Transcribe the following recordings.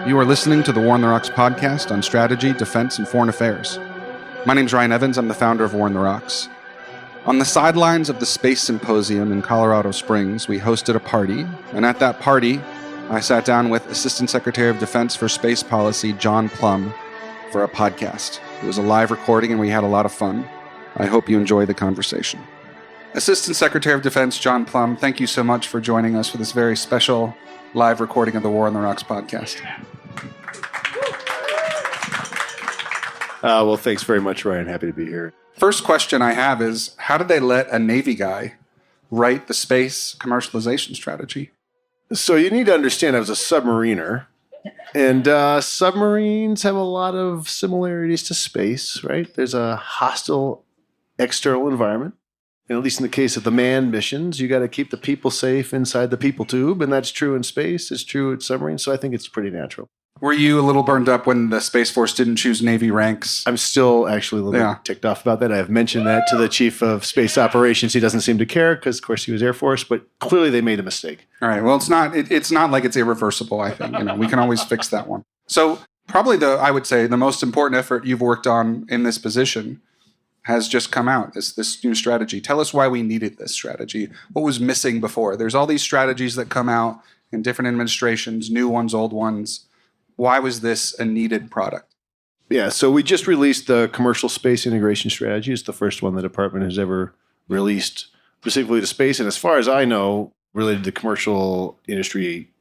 You are listening to the War on the Rocks podcast on strategy, defense, and foreign affairs. My name is Ryan Evans. I'm the founder of War on the Rocks. On the sidelines of the Space Symposium in Colorado Springs, we hosted a party, and at that party, I sat down with Assistant Secretary of Defense for Space Policy John Plumb for a podcast. It was a live recording, and we had a lot of fun. I hope you enjoy the conversation. Assistant Secretary of Defense John Plumb, thank you so much for joining us for this very special live recording of the War on the Rocks podcast. Well, thanks very much, Ryan. Happy to be here. First question I have is, how did they let a Navy guy write the space commercialization strategy? So you need to understand I was a submariner, and submarines have a lot of similarities to space, right? There's a hostile external environment. And at least in the case of the manned missions, you got to keep the people safe inside the people tube, and that's true in space. It's true at submarines, so I think it's pretty natural. Were you a little burned up when the Space Force didn't choose Navy ranks? I'm still actually a little bit ticked off about that. I've mentioned that to the Chief of Space Operations. He doesn't seem to care because, of course, he was Air Force, but clearly they made a mistake. All right. Well, it's not like it's irreversible, I think. We can always fix that one. So probably I would say the most important effort you've worked on in this position has just come out, this new strategy. Tell us why we needed this strategy. What was missing before? There's all these strategies that come out in different administrations, new ones, old ones. Why was this a needed product? Yeah, so we just released the Commercial Space Integration Strategy. It's the first one the department has ever released specifically to space, and as far as I know, related to commercial industry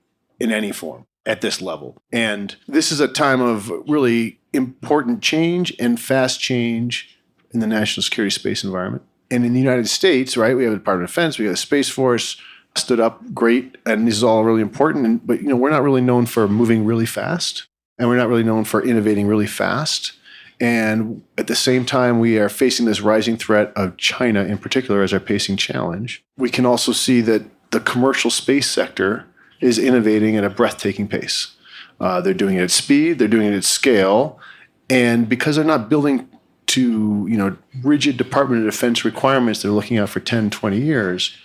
in any form at this level. And this is a time of really important change and fast change in the national security space environment. And in the United States, right, we have the Department of Defense, we have the Space Force, stood up great, and this is all really important. But we're not really known for moving really fast, and we're not really known for innovating really fast. And at the same time, we are facing this rising threat of China in particular as our pacing challenge. We can also see that the commercial space sector is innovating at a breathtaking pace. They're doing it at speed, they're doing it at scale, and because they're not building to rigid Department of Defense requirements they're looking at for 10, 20 years,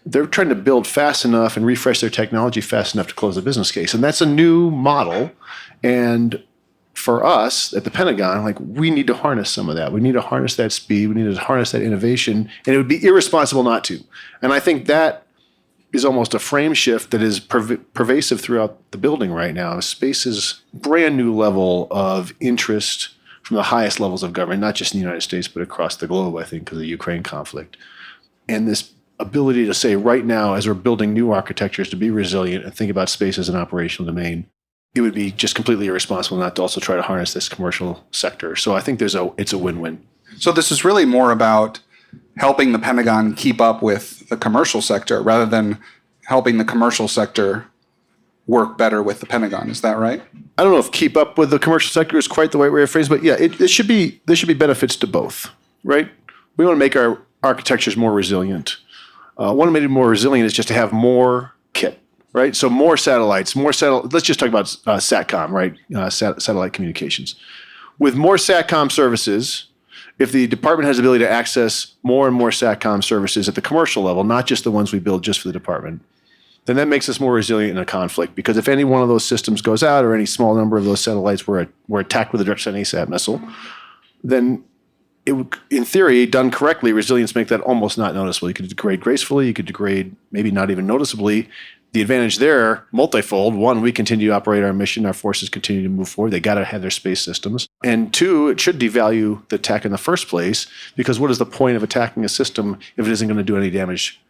they're trying to build fast enough and refresh their technology fast enough to close the business case. And that's a new model. And for us at the Pentagon, we need to harness some of that. We need to harness that speed. We need to harness that innovation. And it would be irresponsible not to. And I think that is almost a frame shift that is pervasive throughout the building right now. Space is a brand new level of interest from the highest levels of government, not just in the United States, but across the globe, I think, because of the Ukraine conflict. And this ability to say right now, as we're building new architectures to be resilient and think about space as an operational domain, it would be just completely irresponsible not to also try to harness this commercial sector. So I think it's a win-win. So this is really more about helping the Pentagon keep up with the commercial sector rather than helping the commercial sector work better with the Pentagon. Is that right? I don't know if keep up with the commercial sector is quite the right way to phrase, but yeah, there should be benefits to both, right? We want to make our architectures more resilient. One to make it more resilient is just to have more kit, right? So more satellites, let's just talk about SATCOM, right? Satellite communications. With more SATCOM services, if the department has the ability to access more and more SATCOM services at the commercial level, not just the ones we build just for the department, then that makes us more resilient in a conflict. Because if any one of those systems goes out or any small number of those satellites were attacked with a direct-send ASAT missile, then it would, in theory, done correctly, resilience make that almost not noticeable. You could degrade gracefully, you could degrade maybe not even noticeably. The advantage there, multifold. One, we continue to operate our mission, our forces continue to move forward. They got to have their space systems. And two, it should devalue the attack in the first place, because what is the point of attacking a system if it isn't going to do any damage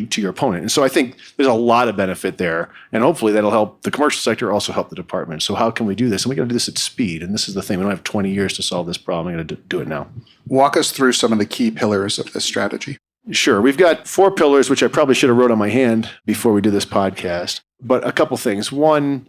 to your opponent? And so I think there's a lot of benefit there, and hopefully that'll help the commercial sector, also help the department. So how can we do this? And we got to do this at speed. And this is the thing. We don't have 20 years to solve this problem. We got to do it now. Walk us through some of the key pillars of this strategy. Sure. We've got 4 pillars, which I probably should have wrote on my hand before we did this podcast. But a couple things. One,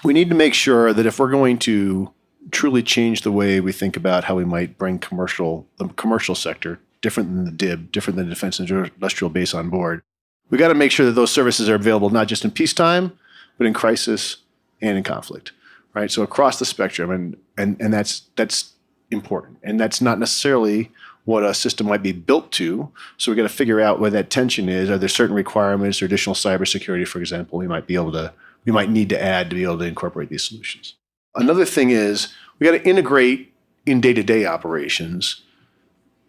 we need to make sure that if we're going to truly change the way we think about how we might bring the commercial sector, different than the DIB, different than the Defense Industrial Base on board, we got to make sure that those services are available not just in peacetime, but in crisis and in conflict, right? So across the spectrum, and that's important. And that's not necessarily what a system might be built to. So we got to figure out where that tension is. Are there certain requirements or additional cybersecurity, for example, we might be able to we might need to add to be able to incorporate these solutions. Another thing is we got to integrate in day-to-day operations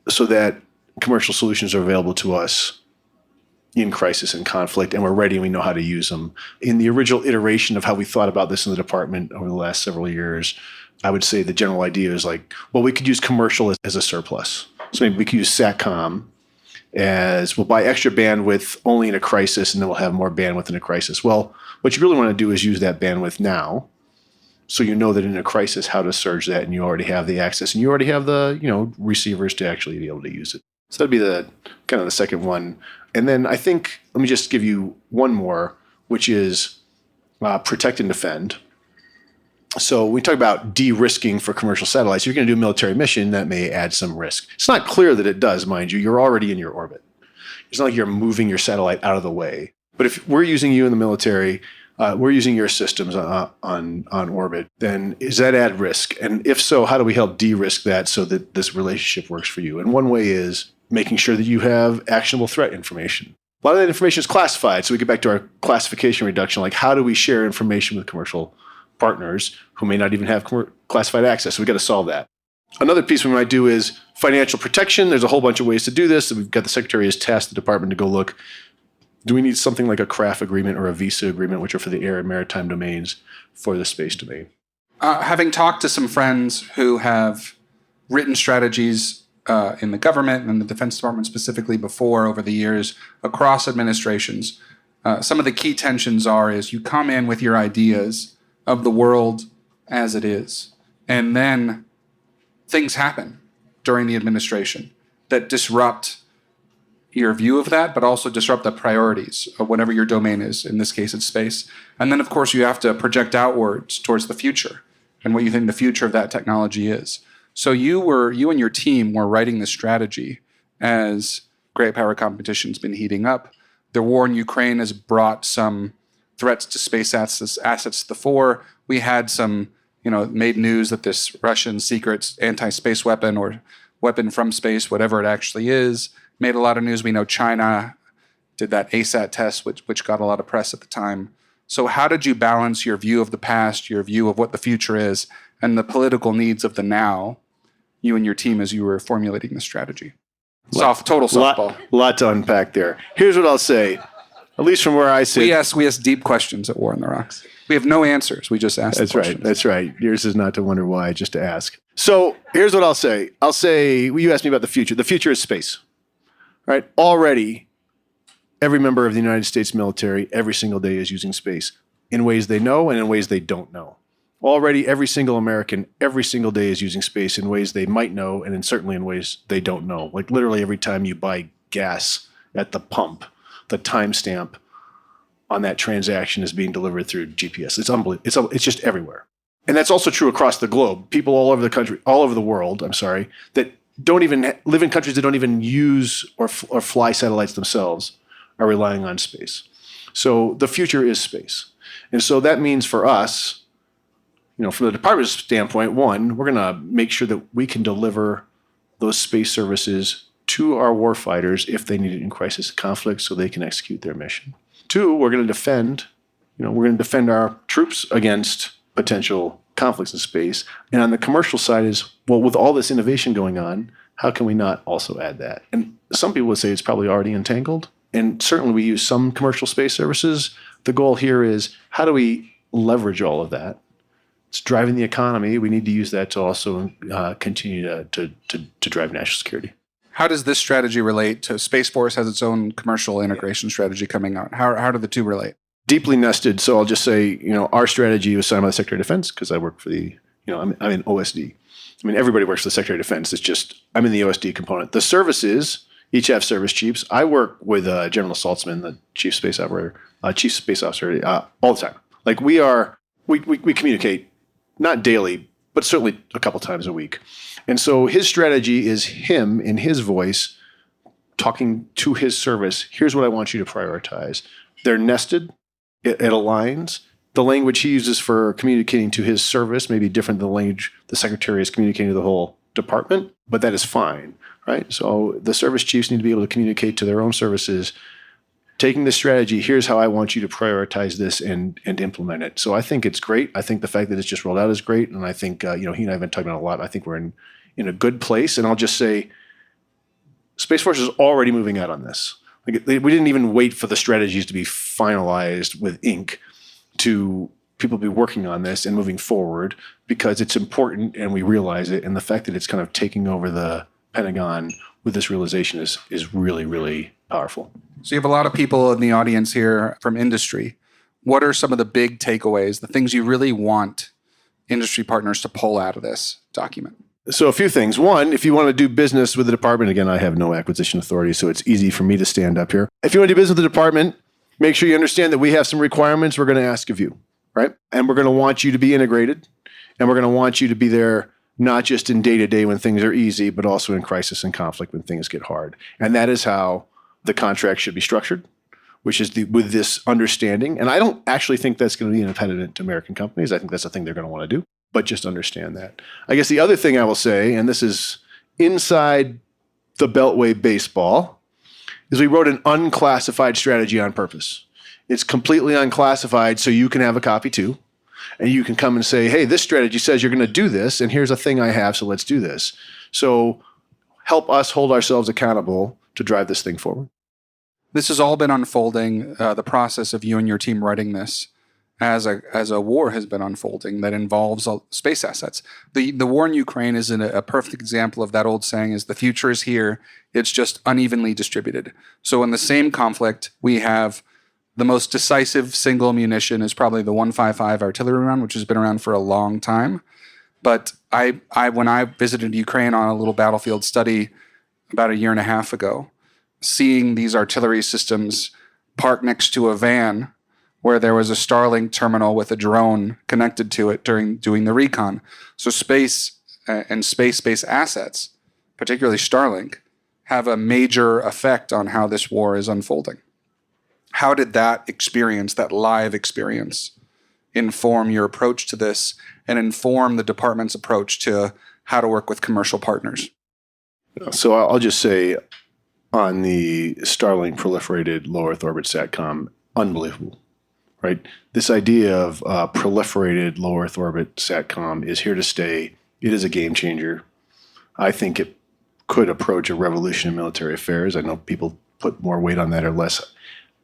so that commercial solutions are available to us in crisis and conflict, and we're ready and we know how to use them. In the original iteration of how we thought about this in the department over the last several years, I would say the general idea is like, well, we could use commercial as a surplus. So maybe we could use SATCOM as we'll buy extra bandwidth only in a crisis, and then we'll have more bandwidth in a crisis. Well, what you really want to do is use that bandwidth now, so you know that in a crisis how to surge that, and you already have the access, and you already have the receivers to actually be able to use it. So that'd be the kind of the second one. And then I think, let me just give you one more, which is protect and defend. So when we talk about de-risking for commercial satellites, you're going to do a military mission that may add some risk. It's not clear that it does, mind you. You're already in your orbit. It's not like you're moving your satellite out of the way. But if we're using you in the military, we're using your systems on orbit, then does that add risk? And if so, how do we help de-risk that so that this relationship works for you? And one way is making sure that you have actionable threat information. A lot of that information is classified. So we get back to our classification reduction, like how do we share information with commercial partners who may not even have classified access? So we've got to solve that. Another piece we might do is financial protection. There's a whole bunch of ways to do this. We've got the Secretary has tasked the department to go look. Do we need something like a CRAF agreement or a VISA agreement, which are for the air and maritime domains, for the space domain? Having talked to some friends who have written strategies in the government and the Defense Department specifically before over the years across administrations, some of the key tensions is you come in with your ideas of the world as it is, and then things happen during the administration that disrupt your view of that, but also disrupt the priorities of whatever your domain is. In this case, it's space. And then, of course, you have to project outwards towards the future and what you think the future of that technology is. So you and your team were writing this strategy as great power competition's been heating up. The war in Ukraine has brought some threats to space assets to the fore. We had some, made news that this Russian secret anti-space weapon or weapon from space, whatever it actually is, made a lot of news. We know China did that ASAT test, which got a lot of press at the time. So how did you balance your view of the past, your view of what the future is, and the political needs of the now, you and your team, as you were formulating the strategy? Total softball. Lot to unpack there. Here's what I'll say, at least from where I sit. We ask deep questions at War on the Rocks. We have no answers. We just ask questions. That's right. Yours is not to wonder why, just to ask. So here's what I'll say. You asked me about the future. The future is space. Right? Already, every member of the United States military every single day is using space in ways they know and in ways they don't know. Already, every single American every single day is using space in ways they might know and certainly in ways they don't know. Like literally every time you buy gas at the pump, the timestamp on that transaction is being delivered through GPS. It's unbelievable. It's just everywhere. And that's also true across the globe. People all over the country, all over the world, that don't even live in countries that don't even use or fly satellites themselves are relying on space. So the future is space. And so that means for us, from the department's standpoint, one, we're going to make sure that we can deliver those space services to our warfighters if they need it in crisis and conflict so they can execute their mission. Two, we're going to defend our troops against potential conflicts in space. And on the commercial side is, well, with all this innovation going on, how can we not also add that? And some people would say it's probably already entangled. And certainly we use some commercial space services. The goal here is how do we leverage all of that? It's driving the economy. We need to use that to also continue to drive national security. How does this strategy relate to Space Force has its own commercial integration strategy coming out? How do the two relate? Deeply nested. So I'll just say, our strategy was signed by the Secretary of Defense because I work for I'm in OSD. Everybody works for the Secretary of Defense. It's just, I'm in the OSD component. The services each have service chiefs. I work with General Saltzman, the chief space officer, all the time. Like we communicate, not daily, but certainly a couple times a week. And so his strategy is him in his voice talking to his service. Here's what I want you to prioritize. They're nested. It aligns. The language he uses for communicating to his service may be different than the language the secretary is communicating to the whole department, but that is fine, right? So the service chiefs need to be able to communicate to their own services. taking this strategy, here's how I want you to prioritize this and implement it. So I think it's great. I think the fact that it's just rolled out is great. And I think, he and I have been talking about it a lot. I think we're in a good place. And I'll just say, Space Force is already moving out on this. We didn't even wait for the strategies to be finalized with ink to people be working on this and moving forward, because it's important and we realize it. And the fact that it's kind of taking over the Pentagon with this realization is really, really powerful. So you have a lot of people in the audience here from industry. What are some of the big takeaways, the things you really want industry partners to pull out of this document? So a few things. One, if you want to do business with the department, again, I have no acquisition authority, so it's easy for me to stand up here. If you want to do business with the department, make sure you understand that we have some requirements we're going to ask of you, right? And we're going to want you to be integrated, and we're going to want you to be there not just in day-to-day when things are easy, but also in crisis and conflict when things get hard. And that is how the contract should be structured, which is with this understanding. And I don't actually think that's going to be an impediment to American companies. I think that's the thing they're going to want to do, but just understand that. I guess the other thing I will say, and this is inside the Beltway baseball, is we wrote an unclassified strategy on purpose. It's completely unclassified, so you can have a copy too. And you can come and say, hey, this strategy says you're going to do this, and here's a thing I have, so let's do this. So help us hold ourselves accountable to drive this thing forward. This has all been unfolding, the process of you and your team writing this, as a war has been unfolding that involves space assets. The war in Ukraine is a perfect example of that old saying is the future is here, it's just unevenly distributed. So in the same conflict, we have the most decisive single munition is probably the 155 artillery round, which has been around for a long time. But when I visited Ukraine on a little battlefield study about a year and a half ago, seeing these artillery systems parked next to a van where there was a Starlink terminal with a drone connected to it during doing the recon. So space and space-based assets, particularly Starlink, have a major effect on how this war is unfolding. How did that experience, that live experience, inform your approach to this and inform the department's approach to how to work with commercial partners? So I'll just say on the Starlink proliferated low Earth orbit SATCOM, unbelievable, right? This idea of proliferated low Earth orbit SATCOM is here to stay. It is a game changer. I think it could approach a revolution in military affairs. I know people put more weight on that or less.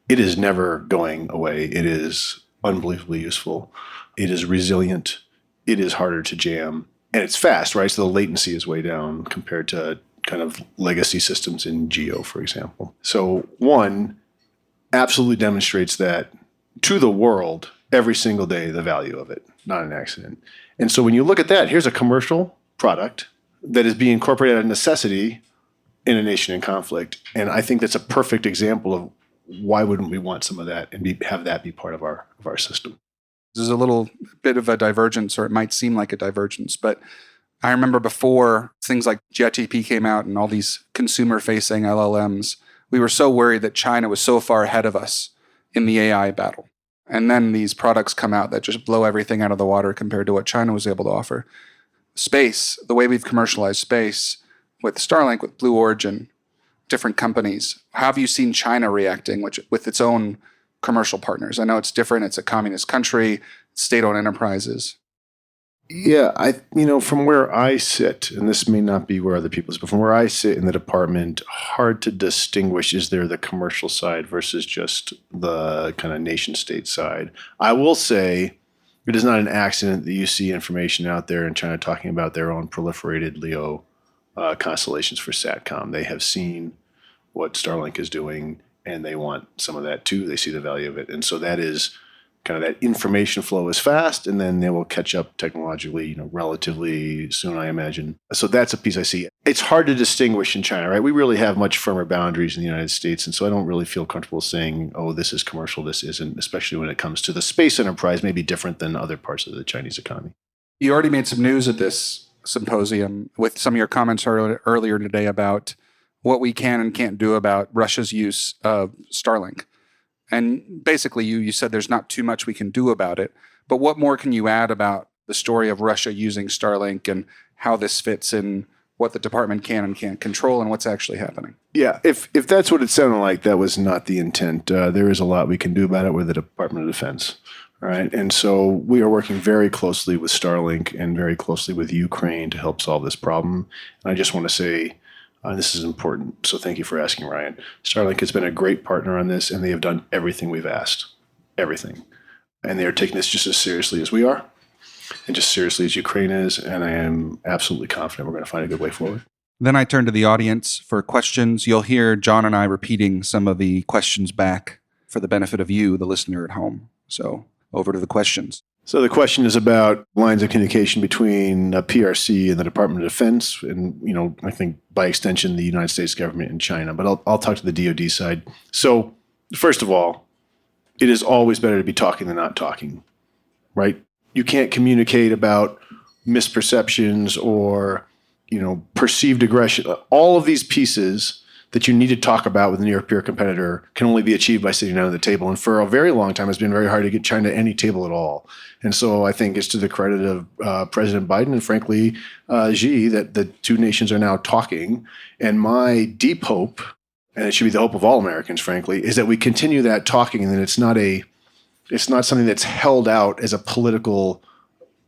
It is never going away. It is unbelievably useful. It is resilient. It is harder to jam. And it's fast, right? So the latency is way down compared to kind of legacy systems in GEO, for example. So one, absolutely demonstrates that to the world every single day, the value of it, not an accident. And so when you look at that, here's a commercial product that is being incorporated out of necessity in a nation in conflict. And I think that's a perfect example of why wouldn't we want some of that and have that be part of our system? There's a little bit of a divergence, or it might seem like a divergence, but I remember before things like ChatGPT came out and all these consumer-facing LLMs, we were so worried that China was so far ahead of us in the AI battle. And then these products come out that just blow everything out of the water compared to what China was able to offer. Space, the way we've commercialized space with Starlink, with Blue Origin, different companies. How have you seen China reacting with its own commercial partners? I know it's different. It's a communist country, state-owned enterprises. Yeah, from where I sit, and this may not be where other people sit, but from where I sit in the department, hard to distinguish is there the commercial side versus just the kind of nation state side. I will say it is not an accident that you see information out there in China talking about their own proliferated LEO constellations for SATCOM. They have seen what Starlink is doing, and they want some of that too. They see the value of it. And so that is kind of that information flow is fast, and then they will catch up technologically, relatively soon, I imagine. So that's a piece I see. It's hard to distinguish in China, right? We really have much firmer boundaries in the United States, and so I don't really feel comfortable saying, oh, this is commercial, this isn't, especially when it comes to the space enterprise, maybe different than other parts of the Chinese economy. You already made some news at this symposium with some of your comments earlier today about what we can and can't do about Russia's use of Starlink. And basically, you said there's not too much we can do about it. But what more can you add about the story of Russia using Starlink and how this fits in what the department can and can't control and what's actually happening. Yeah, if that's what it sounded like, that was not the intent. There is a lot we can do about it with the Department of Defense. All right. And so we are working very closely with Starlink and very closely with Ukraine to help solve this problem. And I just want to say, this is important. So thank you for asking, Ryan. Starlink has been a great partner on this, and they have done everything we've asked. Everything. And they are taking this just as seriously as we are and just seriously as Ukraine is. And I am absolutely confident we're going to find a good way forward. Then I turn to the audience for questions. You'll hear John and I repeating some of the questions back for the benefit of you, the listener at home. So over to the questions. So the question is about lines of communication between PRC and the Department of Defense, and I think by extension the United States government and China. But I'll talk to the DoD side. So first of all, it is always better to be talking than not talking, right? You can't communicate about misperceptions or perceived aggression. All of these pieces that you need to talk about with a near peer competitor can only be achieved by sitting down at the table. And for a very long time, it's been very hard to get China to any table at all. And so I think it's to the credit of President Biden and frankly, Xi, that the two nations are now talking. And my deep hope, and it should be the hope of all Americans, frankly, is that we continue that talking and that it's not something that's held out as a political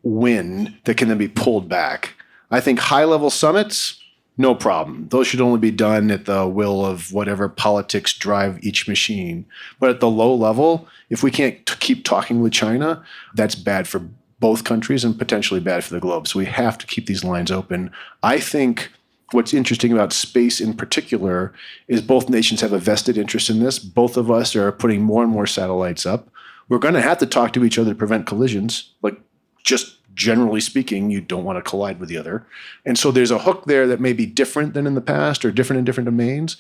win that can then be pulled back. I think high-level summits, no problem. Those should only be done at the will of whatever politics drive each machine. But at the low level, if we can't keep talking with China, that's bad for both countries and potentially bad for the globe. So we have to keep these lines open. I think what's interesting about space in particular is both nations have a vested interest in this. Both of us are putting more and more satellites up. We're going to have to talk to each other to prevent collisions, like just generally speaking, you don't want to collide with the other. And so there's a hook there that may be different than in the past or different in different domains,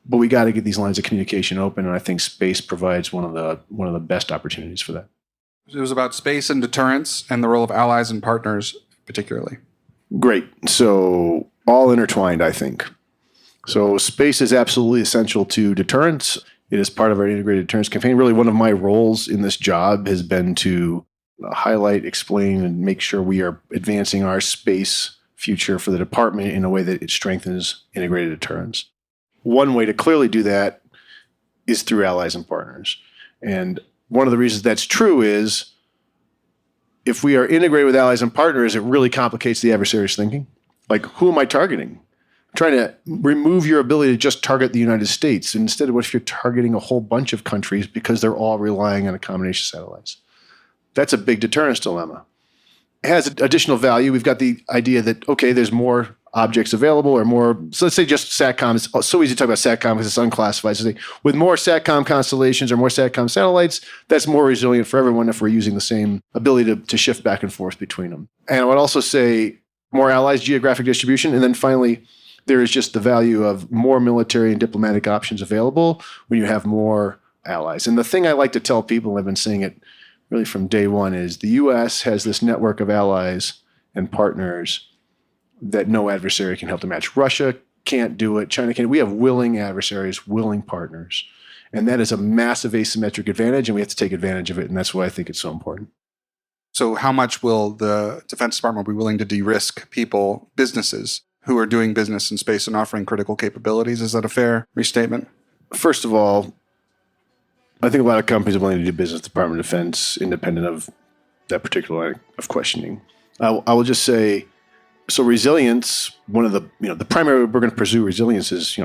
but we got to get these lines of communication open. And I think space provides one of the best opportunities for that. It was about space and deterrence and the role of allies and partners particularly. Great. So all intertwined, I think. So space is absolutely essential to deterrence. It is part of our integrated deterrence campaign. Really, one of my roles in this job has been to highlight, explain, and make sure we are advancing our space future for the department in a way that it strengthens integrated deterrence. One way to clearly do that is through allies and partners. And one of the reasons that's true is if we are integrated with allies and partners, it really complicates the adversary's thinking. Like, who am I targeting? I'm trying to remove your ability to just target the United States. Instead, what if you're targeting a whole bunch of countries because they're all relying on a combination of satellites? That's a big deterrence dilemma. It has additional value. We've got the idea that, okay, there's more objects available or more. So let's say just SATCOM. It's so easy to talk about SATCOM because it's unclassified. So with more SATCOM constellations or more SATCOM satellites, that's more resilient for everyone if we're using the same ability to shift back and forth between them. And I would also say more allies, geographic distribution. And then finally, there is just the value of more military and diplomatic options available when you have more allies. And the thing I like to tell people, I've been saying it really from day one, is the U.S. has this network of allies and partners that no adversary can help to match. Russia can't do it. China can't. We have willing adversaries, willing partners. And that is a massive asymmetric advantage, and we have to take advantage of it. And that's why I think it's so important. So how much will the Defense Department be willing to de-risk people, businesses, who are doing business in space and offering critical capabilities? Is that a fair restatement? First of all, I think a lot of companies are willing to do business with the Department of Defense independent of that particular line of questioning. I will just say, so resilience, one of the primary we're going to pursue resilience is,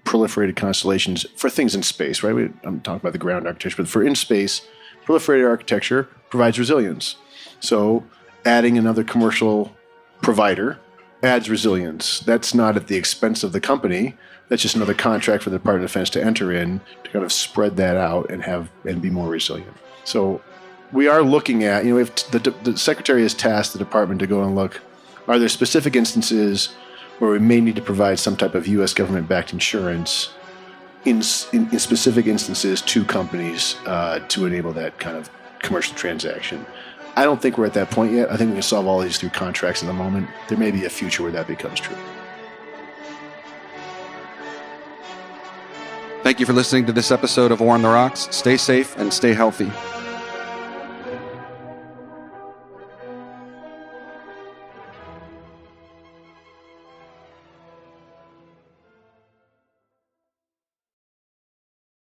proliferated constellations for things in space, right? I'm talking about the ground architecture, but for in space, proliferated architecture provides resilience. So adding another commercial provider adds resilience. That's not at the expense of the company. That's just another contract for the Department of Defense to enter in to kind of spread that out and be more resilient. So we are looking at, if the Secretary has tasked the department to go and look, are there specific instances where we may need to provide some type of U.S. government-backed insurance in specific instances to companies to enable that kind of commercial transaction? I don't think we're at that point yet. I think we can solve all these through contracts in the moment. There may be a future where that becomes true. Thank you for listening to this episode of War on the Rocks. Stay safe and stay healthy.